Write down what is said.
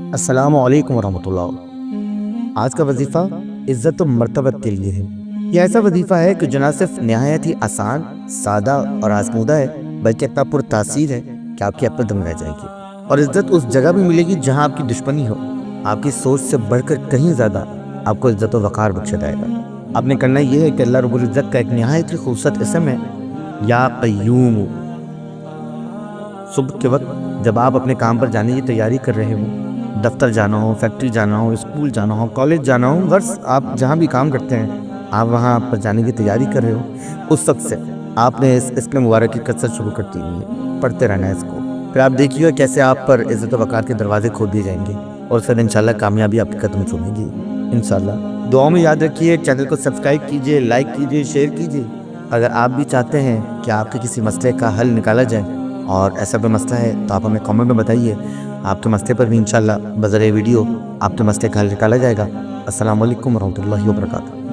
السلام علیکم ورحمۃ اللہ۔ آج کا وظیفہ عزت و مرتبت کے لیے ہے۔ یہ ایسا وظیفہ ہے کہ جو نہ صرف نہایت ہی آسان، سادہ اور آزمودہ ہے، بلکہ اتنا پر تاثیر ہے کہ آپ کی عقل دنگ رہ جائے گی۔ اور عزت اس جگہ بھی ملے گی جہاں آپ کی دشمنی ہو۔ آپ کی سوچ سے بڑھ کر کہیں زیادہ آپ کو عزت و وقار بخشا جائے گا۔ آپ نے کرنا یہ ہے کہ اللہ رب العزت کا ایک نہایت ہی خوبصورت اسم ہے، یا قیوم۔ صبح کے وقت جب آپ اپنے کام پر جانے کی تیاری کر رہے ہوں، دفتر جانا ہو، فیکٹری جانا ہو، اسکول جانا ہو، کالج جانا ہو، غرض آپ جہاں بھی کام کرتے ہیں، آپ وہاں پر جانے کی تیاری کر رہے ہو، اس وقت سے آپ نے اس اسم مبارک کی کثرت شروع کر دی ہوئی ہے، پڑھتے رہنا ہے اس کو۔ پھر آپ دیکھیے کیسے آپ پر عزت و وقار کے دروازے کھول دیے جائیں گے، اور پھر انشاءاللہ کامیابی آپ کے قدم چومے گی انشاءاللہ۔ دعاؤں میں یاد رکھیے، چینل کو سبسکرائب کیجیے، لائک کیجیے، شیئر کیجیے۔ اگر آپ بھی چاہتے ہیں کہ آپ کے کسی مسئلے کا حل نکالا جائے، اور ایسا کوئی مسئلہ ہے تو آپ ہمیں کامنٹ میں بتائیے، آپ کے مسئلے پر بھی انشاءاللہ بذریعہ ویڈیو آپ کے مسئلے کا حل نکالا جائے گا۔ السلام علیکم ورحمۃ اللہ وبرکاتہ۔